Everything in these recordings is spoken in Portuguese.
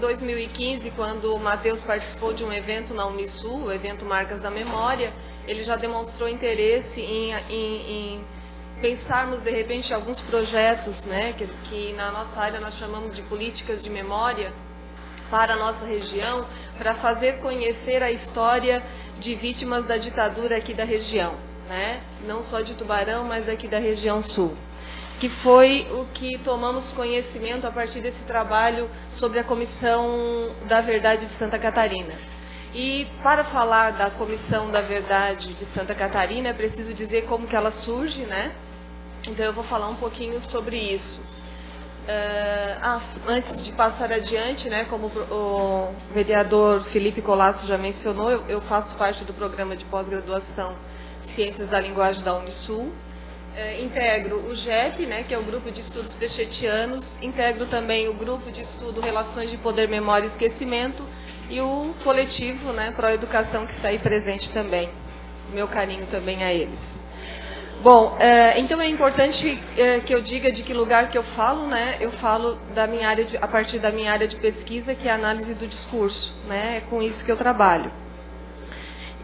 2015, quando o Matheus participou de um evento na Unisul, o evento Marcas da Memória, ele já demonstrou interesse em pensarmos, de repente, alguns projetos, né, que na nossa área nós chamamos de políticas de memória, para a nossa região, para fazer conhecer a história de vítimas da ditadura aqui da região, né? Não só de Tubarão, mas aqui da região sul, que foi o que tomamos conhecimento a partir desse trabalho sobre a Comissão da Verdade de Santa Catarina. E para falar da Comissão da Verdade de Santa Catarina, é preciso dizer como que ela surge, né? Então eu vou falar um pouquinho sobre isso. Antes de passar adiante, né, como o vereador Felipe Colasso já mencionou, eu faço parte do programa de pós-graduação Ciências da Linguagem da Unisul. Integro o GEP, né, que é o Grupo de Estudos Pechetianos, integro também o Grupo de Estudo Relações de Poder, Memória e Esquecimento e o coletivo, né, Proeducação, que está aí presente também. Meu carinho também a eles. Bom, então é importante que eu diga de que lugar que eu falo, né? Eu falo da minha área a partir da minha área de pesquisa, que é a análise do discurso, né? É com isso que eu trabalho.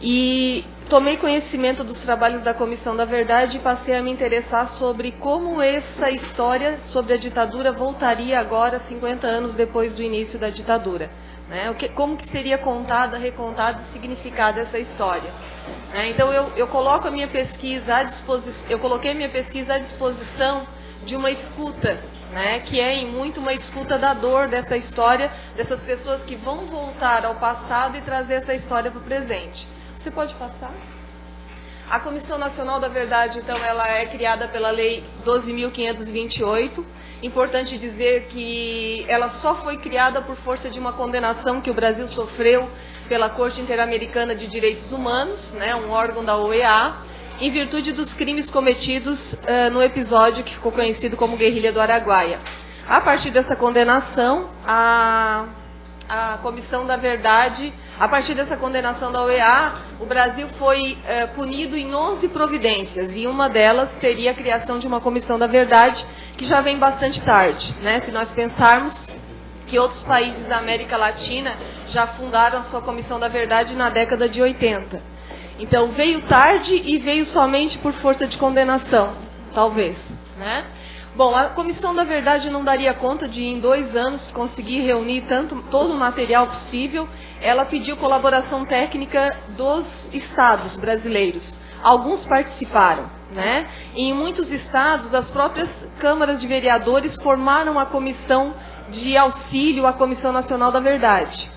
E tomei conhecimento dos trabalhos da Comissão da Verdade e passei a me interessar sobre como essa história sobre a ditadura voltaria agora, 50 anos depois do início da ditadura, né? Como que seria contada, recontada e significada essa história. Então, eu coloco a minha pesquisa à disposição, eu coloquei a minha pesquisa à disposição de uma escuta, né, que é em muito uma escuta da dor dessa história, dessas pessoas que vão voltar ao passado e trazer essa história para o presente. Você pode passar? A Comissão Nacional da Verdade, então, ela é criada pela Lei 12.528. Importante dizer que ela só foi criada por força de uma condenação que o Brasil sofreu pela Corte Interamericana de Direitos Humanos, né, um órgão da OEA, em virtude dos crimes cometidos no episódio que ficou conhecido como Guerrilha do Araguaia. A partir dessa condenação, a Comissão da Verdade, a partir dessa condenação da OEA, o Brasil foi punido em 11 providências, e uma delas seria a criação de uma Comissão da Verdade, que já vem bastante tarde, né? Se nós pensarmos que outros países da América Latina já fundaram a sua Comissão da Verdade na década de 80. Então, veio tarde e veio somente por força de condenação, talvez, né? Bom, a Comissão da Verdade não daria conta de, em 2 anos, conseguir reunir todo o material possível. Ela pediu colaboração técnica dos estados brasileiros. Alguns participaram, né? E em muitos estados, as próprias câmaras de vereadores formaram a comissão de auxílio à Comissão Nacional da Verdade.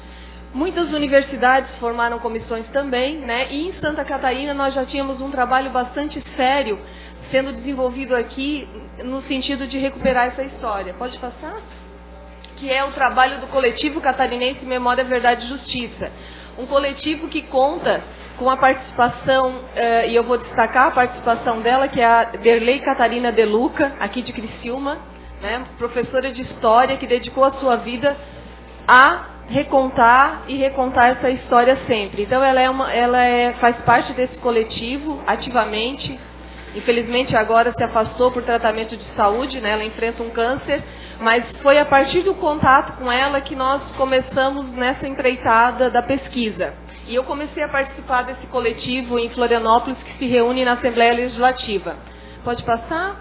Muitas universidades formaram comissões também, né? E em Santa Catarina nós já tínhamos um trabalho bastante sério sendo desenvolvido aqui no sentido de recuperar essa história. Pode passar? Que é o trabalho do Coletivo Catarinense Memória, Verdade e Justiça. Um coletivo que conta com a participação, e eu vou destacar a participação dela, que é a Derlei Catarina De Luca, aqui de Criciúma, né, professora de História, que dedicou a sua vida a recontar e recontar essa história sempre. Então, faz parte desse coletivo ativamente. Infelizmente, agora se afastou por tratamento de saúde, né, ela enfrenta um câncer, mas foi a partir do contato com ela que nós começamos nessa empreitada da pesquisa. E eu comecei a participar desse coletivo em Florianópolis, que se reúne na Assembleia Legislativa. Pode passar?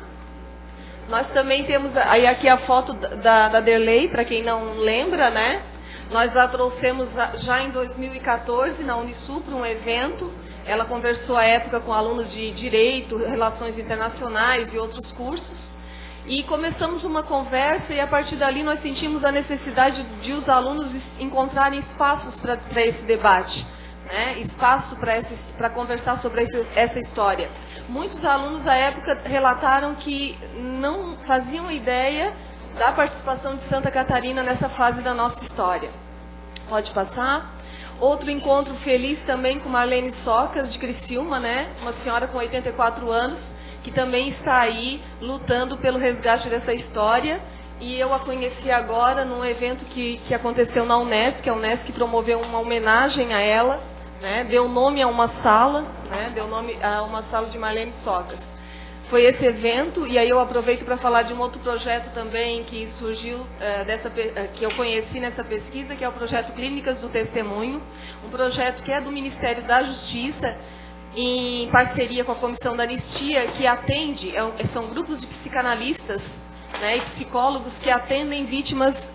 Nós também temos, aí aqui a foto da Derlei, para quem não lembra, né? Nós a trouxemos já em 2014 na Unisul para um evento. Ela conversou à época com alunos de Direito, Relações Internacionais e outros cursos. E começamos uma conversa e a partir dali nós sentimos a necessidade de os alunos encontrarem espaços para esse debate, né? Espaço para conversar sobre essa história. Muitos alunos à época relataram que não faziam ideia da participação de Santa Catarina nessa fase da nossa história. Pode passar? Outro encontro feliz também com Marlene Socas, de Criciúma, né? Uma senhora com 84 anos, que também está aí lutando pelo resgate dessa história. E eu a conheci agora num evento que aconteceu na Unesc. A Unesc promoveu uma homenagem a ela, né? Deu nome a uma sala, né? Deu nome a uma sala de Marlene Socas. foi esse evento, e aí eu aproveito para falar de um outro projeto também que surgiu, que eu conheci nessa pesquisa, que é o projeto Clínicas do Testemunho, um projeto que é do Ministério da Justiça, em parceria com a Comissão da Anistia, que atende, são grupos de psicanalistas, né, e psicólogos que atendem vítimas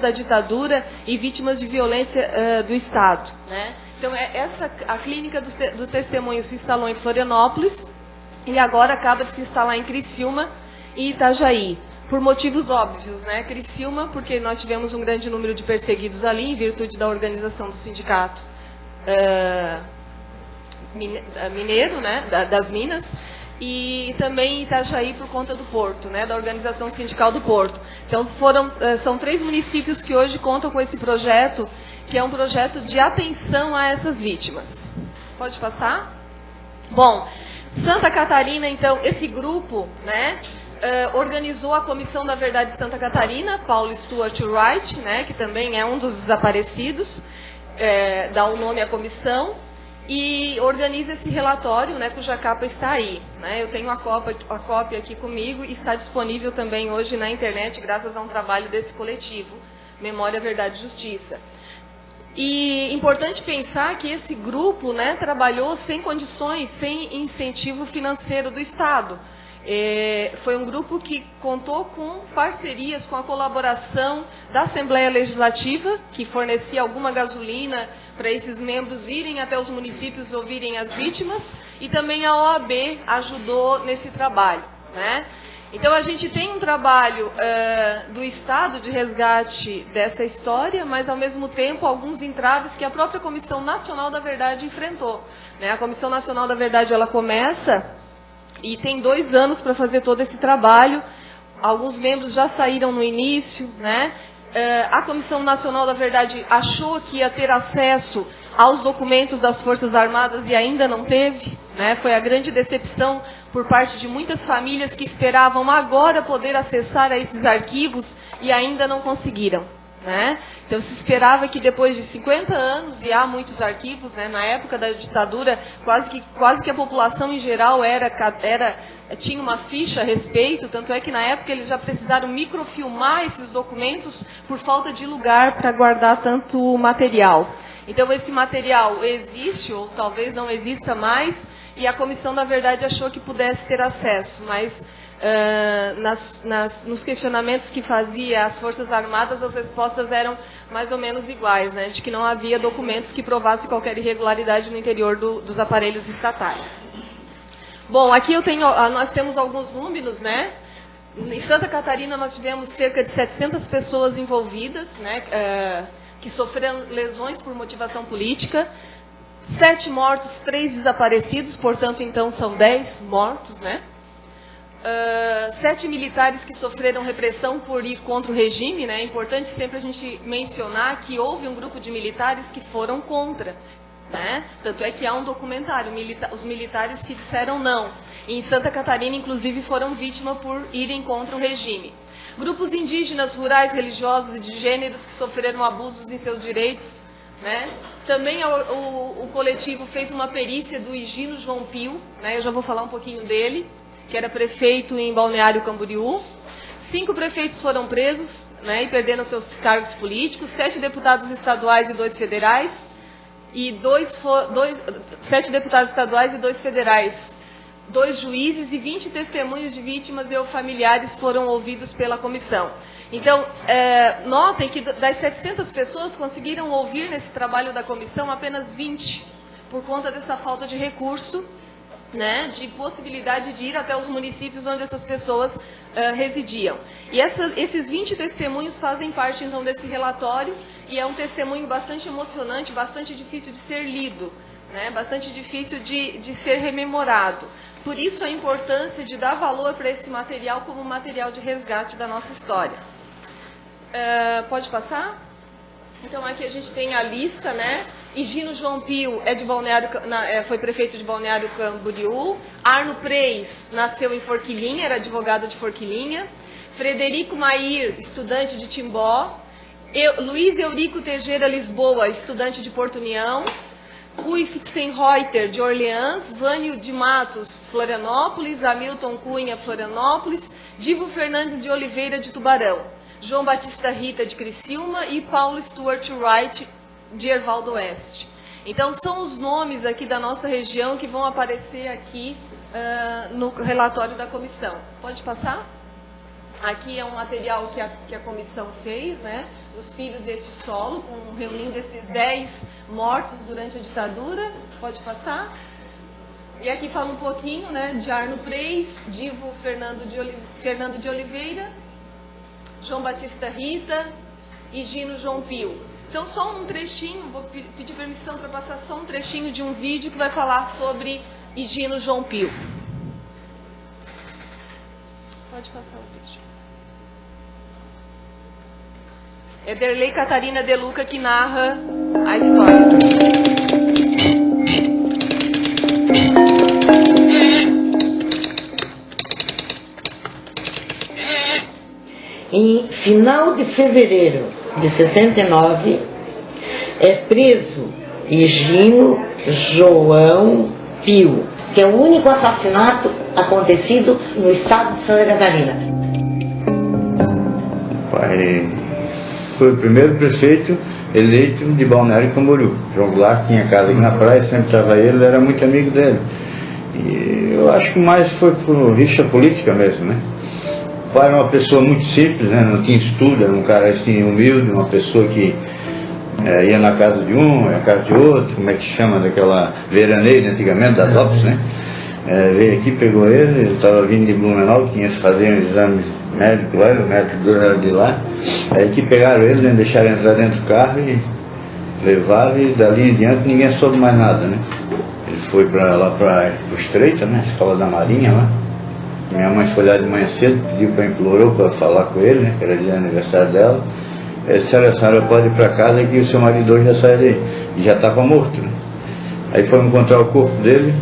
da ditadura e vítimas de violência do Estado, né? Então, a Clínica do Testemunho se instalou em Florianópolis e agora acaba de se instalar em Criciúma e Itajaí, por motivos óbvios, né? Criciúma, porque nós tivemos um grande número de perseguidos ali, em virtude da organização do sindicato mineiro, né, das Minas, e também Itajaí por conta do Porto, né, da organização sindical do Porto. Então, são 3 municípios que hoje contam com esse projeto, que é um projeto de atenção a essas vítimas. Pode passar? Bom, Santa Catarina, então, esse grupo, né, organizou a Comissão da Verdade de Santa Catarina, Paulo Stuart Wright, né, que também é um dos desaparecidos, dá o nome à comissão, e organiza esse relatório, né, cuja capa está aí, né? Eu tenho a cópia aqui comigo e está disponível também hoje na internet, graças a um trabalho desse coletivo, Memória, Verdade e Justiça. E importante pensar que esse grupo, né, trabalhou sem condições, sem incentivo financeiro do Estado. Foi um grupo que contou com parcerias, com a colaboração da Assembleia Legislativa, que fornecia alguma gasolina para esses membros irem até os municípios ouvirem as vítimas, e também a OAB ajudou nesse trabalho, né? Então, a gente tem um trabalho do Estado de resgate dessa história, mas, ao mesmo tempo, alguns entraves que a própria Comissão Nacional da Verdade enfrentou, né? A Comissão Nacional da Verdade, ela começa e tem 2 anos para fazer todo esse trabalho. Alguns membros já saíram no início, né? A Comissão Nacional da Verdade achou que ia ter acesso aos documentos das Forças Armadas e ainda não teve, né? Foi a grande decepção por parte de muitas famílias que esperavam agora poder acessar a esses arquivos e ainda não conseguiram, né? Então, se esperava que depois de 50 anos, e há muitos arquivos, né, na época da ditadura, quase que a população em geral tinha uma ficha a respeito, tanto é que na época eles já precisaram microfilmar esses documentos por falta de lugar para guardar tanto material. Então, esse material existe, ou talvez não exista mais, e a Comissão da Verdade achou que pudesse ter acesso, mas nos questionamentos que fazia as Forças Armadas, as respostas eram mais ou menos iguais, né, de que não havia documentos que provassem qualquer irregularidade no interior dos aparelhos estatais. Bom, aqui nós temos alguns números, né? Em Santa Catarina nós tivemos cerca de 700 pessoas envolvidas, né, que sofreram lesões por motivação política, 7 mortos, 3 desaparecidos, portanto, então, são 10 mortos, né? 7 militares que sofreram repressão por ir contra o regime, né? É importante sempre a gente mencionar que houve um grupo de militares que foram contra, né? Tanto é que há um documentário, os militares que disseram não. E em Santa Catarina, inclusive, foram vítimas por irem contra o regime. Grupos indígenas, rurais, religiosos e de gêneros que sofreram abusos em seus direitos, né? Também o coletivo fez uma perícia do Higino João Pio, né? Eu já vou falar um pouquinho dele, que era prefeito em Balneário Camboriú. 5 prefeitos foram presos, né, e perderam seus cargos políticos, 7 deputados estaduais e 2 federais, e 7 deputados estaduais e 2 federais, 2 juízes e 20 testemunhos de vítimas e ou familiares foram ouvidos pela comissão. Então, notem que das 700 pessoas conseguiram ouvir nesse trabalho da comissão apenas 20, por conta dessa falta de recurso, né, de possibilidade de ir até os municípios onde essas pessoas residiam. E esses 20 testemunhos fazem parte, então, desse relatório, e é um testemunho bastante emocionante, bastante difícil de ser lido, né, bastante difícil de ser rememorado. Por isso, a importância de dar valor para esse material como material de resgate da nossa história. Pode passar? Então, aqui a gente tem a lista, né? Higino João Pio foi prefeito de Balneário Camboriú. Arno Preis nasceu em Forquilinha, era advogado de Forquilinha. Frederico Mair, estudante de Timbó. Luiz Eurico Teixeira Lisboa, estudante de Porto União. Rui Fitzenreuter, de Orleans, Vânio de Matos, Florianópolis, Hamilton Cunha, Florianópolis, Divo Fernandes de Oliveira, de Tubarão, João Batista Rita, de Criciúma, e Paulo Stuart Wright, de Erval do Oeste. Então, são os nomes aqui da nossa região que vão aparecer aqui no relatório da comissão. Pode passar? Aqui é um material que a comissão fez, né? Os Filhos deste Solo, reunindo esses 10 mortos durante a ditadura. Pode passar? E aqui fala um pouquinho, né, de Arno Preis, Divo Fernando de Oliveira, João Batista Rita e Gino João Pio. Então, só um trechinho, vou pedir permissão para passar só um trechinho de um vídeo que vai falar sobre Gino João Pio. Pode passar o vídeo. É Derlei Catarina De Luca que narra a história. Em final de fevereiro de 69, é preso Gino João Pio, que é o único assassinato acontecido no estado de Santa Catarina. Foi o primeiro prefeito eleito de Balneário Camboriú. João Goulart tinha casa aqui na praia, sempre estava ele era muito amigo dele. E eu acho que mais foi por rixa política mesmo, né? O pai era uma pessoa muito simples, né? Não tinha estudo, era um cara assim humilde, uma pessoa que ia na casa de um, ia na casa de outro, como é que chama, daquela veraneira antigamente, da DOPS, né? Veio aqui, pegou ele estava vindo de Blumenau, tinha que fazer um exame médico lá, o médico era de lá. Aí que pegaram ele, né, deixaram entrar dentro do carro e levaram, e dali em diante ninguém soube mais nada, né? Ele foi lá para o Estreito, né, escola da Marinha lá. Minha mãe foi lá de manhã cedo, implorou para falar com ele, né, que era dia de aniversário dela. Ele disse: a senhora pode ir para casa que o seu marido hoje já sai daí. E já estava morto, né? Aí fomos encontrar o corpo dele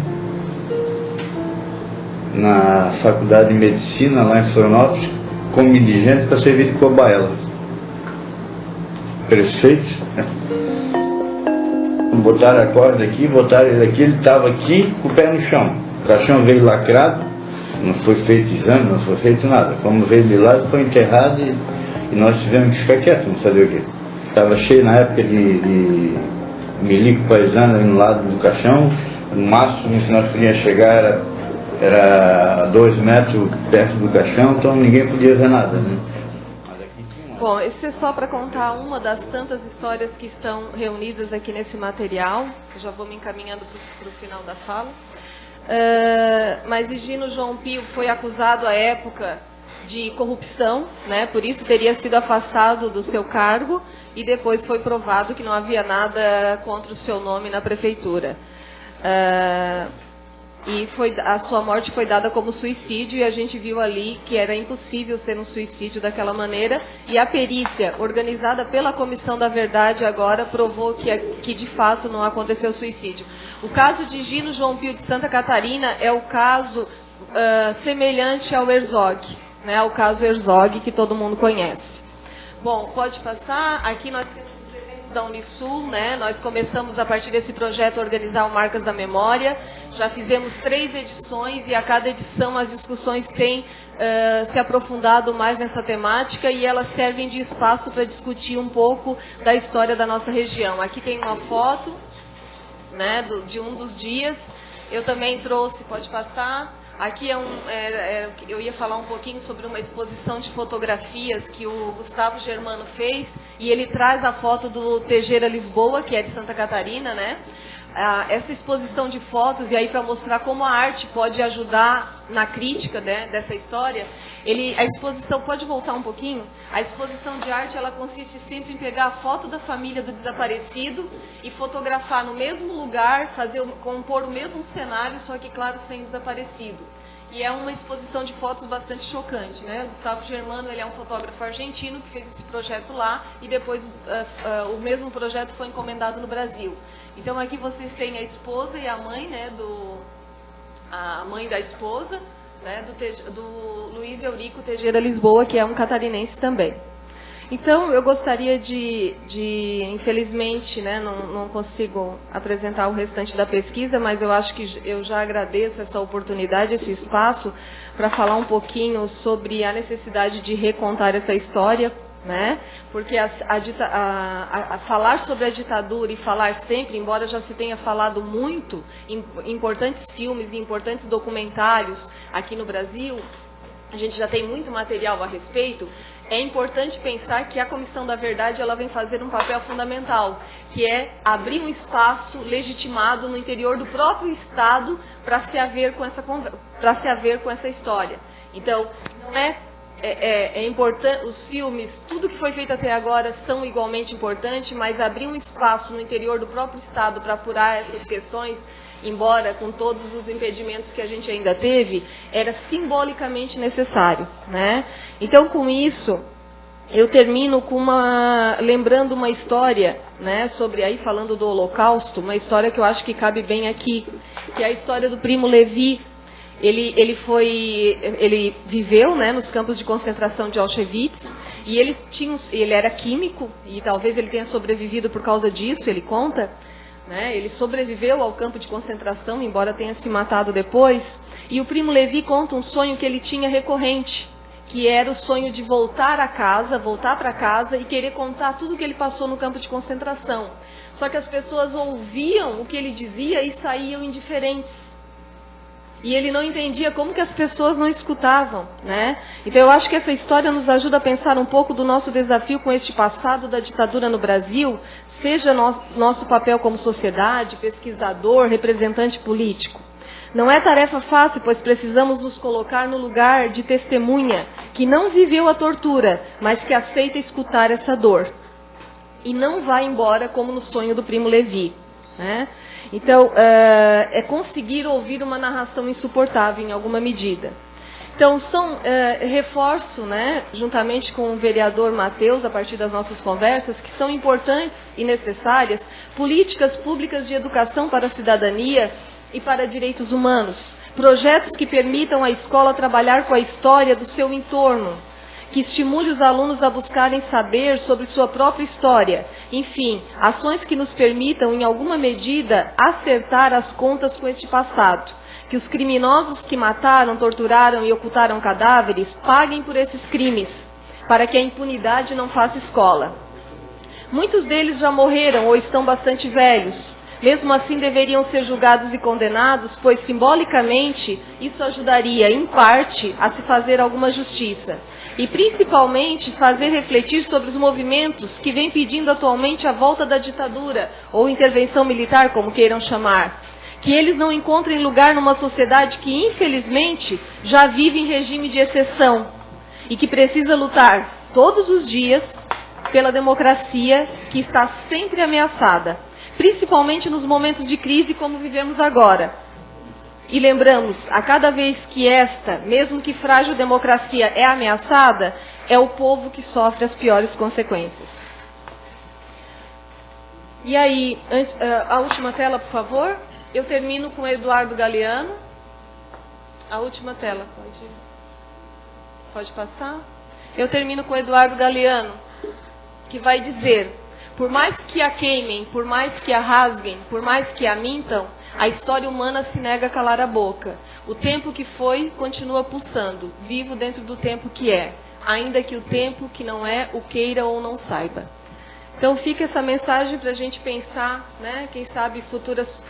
na faculdade de medicina lá em Florianópolis, como indigente para servir de cobaia. Prefeito, botaram a corda aqui, botaram ele aqui, ele estava aqui com o pé no chão. O caixão veio lacrado, não foi feito exame, não foi feito nada. Como veio de lá, foi enterrado e nós tivemos que ficar quietos, não sabia o quê. Estava cheio na época de milico paisano aí no lado do caixão, o máximo que nós podíamos chegar era 2 metros perto do caixão, então ninguém podia ver nada, né? Bom, esse é só para contar uma das tantas histórias que estão reunidas aqui nesse material. Eu já vou me encaminhando para o final da fala. Mas Gino João Pio foi acusado à época de corrupção, né? Por isso teria sido afastado do seu cargo, e depois foi provado que não havia nada contra o seu nome na prefeitura. E a sua morte foi dada como suicídio, e a gente viu ali que era impossível ser um suicídio daquela maneira, e a perícia organizada pela Comissão da Verdade agora provou que de fato não aconteceu suicídio. O caso de Gino João Pio de Santa Catarina é o caso semelhante ao Herzog, né, ao caso Herzog que todo mundo conhece. Bom, pode passar. Aqui nós temos os eventos da Unisul, né? Nós começamos a partir desse projeto a organizar o Marcas da Memória. Já fizemos 3 edições e a cada edição as discussões têm se aprofundado mais nessa temática, e elas servem de espaço para discutir um pouco da história da nossa região. Aqui tem uma foto, né, de um dos dias. Eu também trouxe, pode passar. Aqui eu ia falar um pouquinho sobre uma exposição de fotografias que o Gustavo Germano fez, e ele traz a foto do Teixeira Lisboa, que é de Santa Catarina, né? Essa exposição de fotos, e aí para mostrar como a arte pode ajudar na crítica, né, dessa história, a exposição, pode voltar um pouquinho? A exposição de arte, ela consiste sempre em pegar a foto da família do desaparecido e fotografar no mesmo lugar, compor o mesmo cenário, só que, claro, sem o desaparecido. E é uma exposição de fotos bastante chocante, né? O Gustavo Germano, ele é um fotógrafo argentino que fez esse projeto lá, e depois o mesmo projeto foi encomendado no Brasil. Então aqui vocês têm a esposa e a mãe, né, a mãe da esposa, né, do Luiz Eurico Teixeira Lisboa, que é um catarinense também. Então, eu gostaria infelizmente, né, não consigo apresentar o restante da pesquisa, mas eu acho que eu já agradeço essa oportunidade, esse espaço, para falar um pouquinho sobre a necessidade de recontar essa história, né? Porque falar sobre a ditadura e falar sempre, embora já se tenha falado muito em importantes filmes e importantes documentários aqui no Brasil, a gente já tem muito material a respeito. É importante pensar que a Comissão da Verdade ela vem fazer um papel fundamental, que é abrir um espaço legitimado no interior do próprio Estado para se haver com essa história. Então, não é importante, os filmes, tudo que foi feito até agora são igualmente importantes, mas abrir um espaço no interior do próprio Estado para apurar essas questões, embora com todos os impedimentos que a gente ainda teve, era simbolicamente necessário, né? Então, com isso, eu termino com lembrando uma história, né, aí falando do Holocausto, uma história que eu acho que cabe bem aqui, que é a história do Primo Levi. Ele viveu, né, nos campos de concentração de Auschwitz, e ele era químico, e talvez ele tenha sobrevivido por causa disso, ele conta. Ele sobreviveu ao campo de concentração, embora tenha se matado depois. E o Primo Levi conta um sonho que ele tinha recorrente, que era o sonho de voltar para casa e querer contar tudo que ele passou no campo de concentração. Só que as pessoas ouviam o que ele dizia e saíam indiferentes. E ele não entendia como que as pessoas não escutavam, né? Então eu acho que essa história nos ajuda a pensar um pouco do nosso desafio com este passado da ditadura no Brasil, seja nosso papel como sociedade, pesquisador, representante político. Não é tarefa fácil, pois precisamos nos colocar no lugar de testemunha que não viveu a tortura, mas que aceita escutar essa dor. E não vai embora como no sonho do Primo Levi, né? Então, é conseguir ouvir uma narração insuportável em alguma medida. Então, reforço, né, juntamente com o vereador Matheus, a partir das nossas conversas, que são importantes e necessárias políticas públicas de educação para a cidadania e para direitos humanos, projetos que permitam à escola trabalhar com a história do seu entorno, que estimule os alunos a buscarem saber sobre sua própria história. Enfim, ações que nos permitam, em alguma medida, acertar as contas com este passado. Que os criminosos que mataram, torturaram e ocultaram cadáveres paguem por esses crimes, para que a impunidade não faça escola. Muitos deles já morreram ou estão bastante velhos. Mesmo assim, deveriam ser julgados e condenados, pois, simbolicamente, isso ajudaria, em parte, a se fazer alguma justiça. E, principalmente, fazer refletir sobre os movimentos que vêm pedindo atualmente a volta da ditadura, ou intervenção militar, como queiram chamar. Que eles não encontrem lugar numa sociedade que, infelizmente, já vive em regime de exceção e que precisa lutar todos os dias pela democracia que está sempre ameaçada, principalmente nos momentos de crise como vivemos agora. E lembramos, a cada vez que esta, mesmo que frágil democracia é ameaçada, é o povo que sofre as piores consequências. E aí, a última tela, por favor. Eu termino com o Eduardo Galeano. A última tela, pode passar? Eu termino com o Eduardo Galeano, que vai dizer: por mais que a queimem, por mais que a rasguem, por mais que a mintam, a história humana se nega a calar a boca. O tempo que foi continua pulsando, vivo dentro do tempo que é, ainda que o tempo que não é o queira ou não saiba. Então fica essa mensagem para a gente pensar, né, quem sabe futuras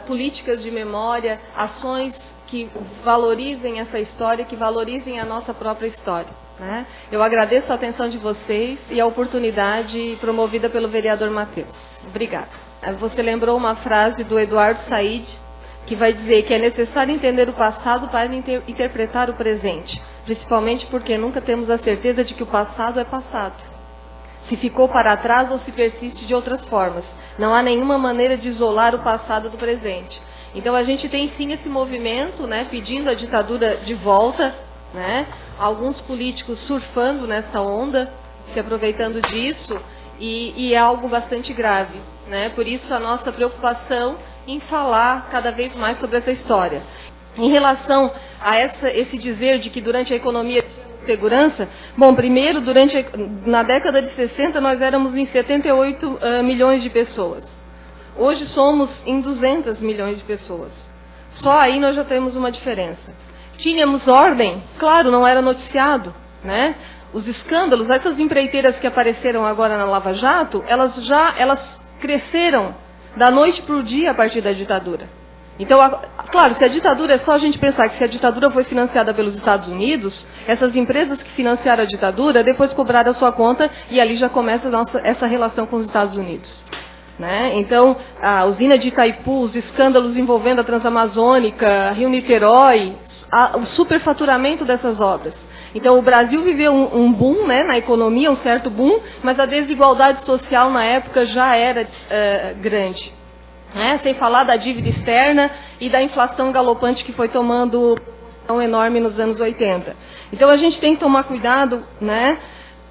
políticas de memória, ações que valorizem essa história, que valorizem a nossa própria história, né? Eu agradeço a atenção de vocês e a oportunidade promovida pelo vereador Matheus. Obrigada. Você lembrou uma frase do Eduardo Said, que vai dizer que é necessário entender o passado para interpretar o presente, principalmente porque nunca temos a certeza de que o passado é passado, se ficou para trás ou se persiste de outras formas. Não há nenhuma maneira de isolar o passado do presente. Então a gente tem sim esse movimento, né, pedindo a ditadura de volta, né, alguns políticos surfando nessa onda, se aproveitando disso, e é algo bastante grave, né? Por isso a nossa preocupação em falar cada vez mais sobre essa história. Em relação a esse dizer de que durante a economia segurança? Bom, primeiro, na década de 60, nós éramos em 78 milhões de pessoas. Hoje somos em 200 milhões de pessoas. Só aí nós já temos uma diferença. Tínhamos ordem? Claro, não era noticiado, né? Os escândalos, essas empreiteiras que apareceram agora na Lava Jato, elas cresceram da noite para o dia a partir da ditadura. Então, claro, se a ditadura, é só a gente pensar que se a ditadura foi financiada pelos Estados Unidos, essas empresas que financiaram a ditadura, depois cobraram a sua conta e ali já começa essa relação com os Estados Unidos. Né? Então, a usina de Itaipu, os escândalos envolvendo a Transamazônica, Rio-Niterói, o superfaturamento dessas obras. Então, o Brasil viveu um boom, né, na economia, um certo boom, mas a desigualdade social na época já era grande. Né? Sem falar da dívida externa e da inflação galopante que foi tomando um enorme nos anos 80. Então, a gente tem que tomar cuidado, né,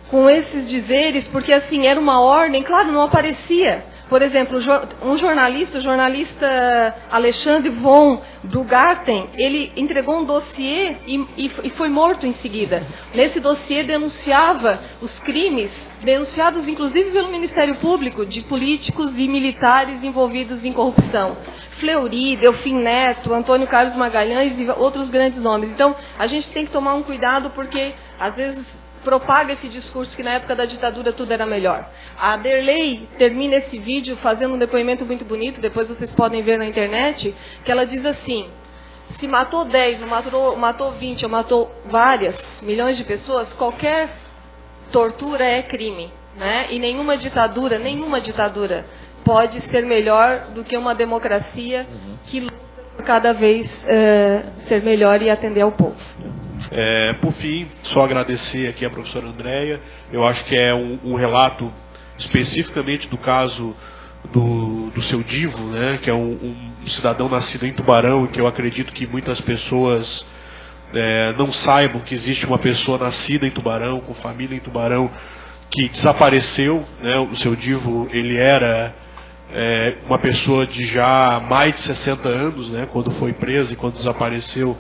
com esses dizeres, porque assim, era uma ordem, claro, não aparecia. Por exemplo, o jornalista Alexandre von Bruggarten, ele entregou um dossiê e foi morto em seguida. Nesse dossiê denunciava os crimes, denunciados inclusive pelo Ministério Público, de políticos e militares envolvidos em corrupção. Fleury, Delfim Neto, Antônio Carlos Magalhães e outros grandes nomes. Então, a gente tem que tomar um cuidado, porque, às vezes, propaga esse discurso que na época da ditadura tudo era melhor. A Derlei termina esse vídeo fazendo um depoimento muito bonito, depois vocês podem ver na internet, que ela diz assim: se matou 10, matou 20, ou matou várias milhões de pessoas, qualquer tortura é crime, né? E nenhuma ditadura pode ser melhor do que uma democracia que luta por cada vez ser melhor e atender ao povo. Por fim, só agradecer aqui a professora Andréia. Eu acho que é um relato especificamente do caso do seu Divo, né, que é um cidadão nascido em Tubarão, e que eu acredito que muitas pessoas não saibam que existe uma pessoa nascida em Tubarão, com família em Tubarão, que desapareceu. Né? O seu Divo, ele era uma pessoa de já mais de 60 anos, né, quando foi preso e quando desapareceu,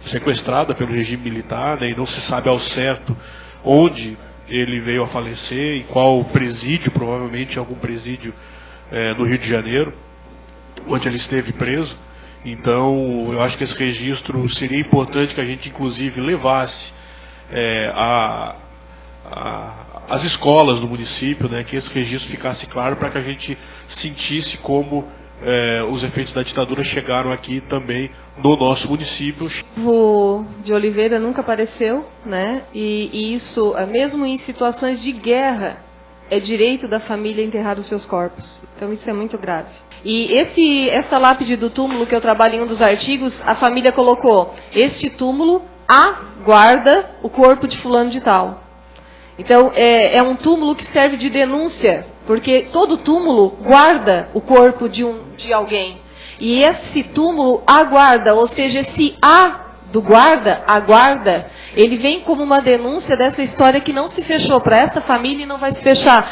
sequestrada pelo regime militar, né, e não se sabe ao certo onde ele veio a falecer, em qual presídio, provavelmente algum presídio no Rio de Janeiro, onde ele esteve preso. Então, eu acho que esse registro seria importante que a gente, inclusive, levasse às escolas do município, né, que esse registro ficasse claro, para que a gente sentisse como os efeitos da ditadura chegaram aqui também no nosso município. O de Oliveira nunca apareceu, né? E isso, mesmo em situações de guerra, é direito da família enterrar os seus corpos. Então isso é muito grave. E essa lápide do túmulo que eu trabalho em um dos artigos, a família colocou: este túmulo aguarda o corpo de fulano de tal. Então é um túmulo que serve de denúncia, porque todo túmulo guarda o corpo de alguém. E esse túmulo aguarda, ou seja, esse A do guarda, aguarda, ele vem como uma denúncia dessa história que não se fechou para essa família e não vai se fechar.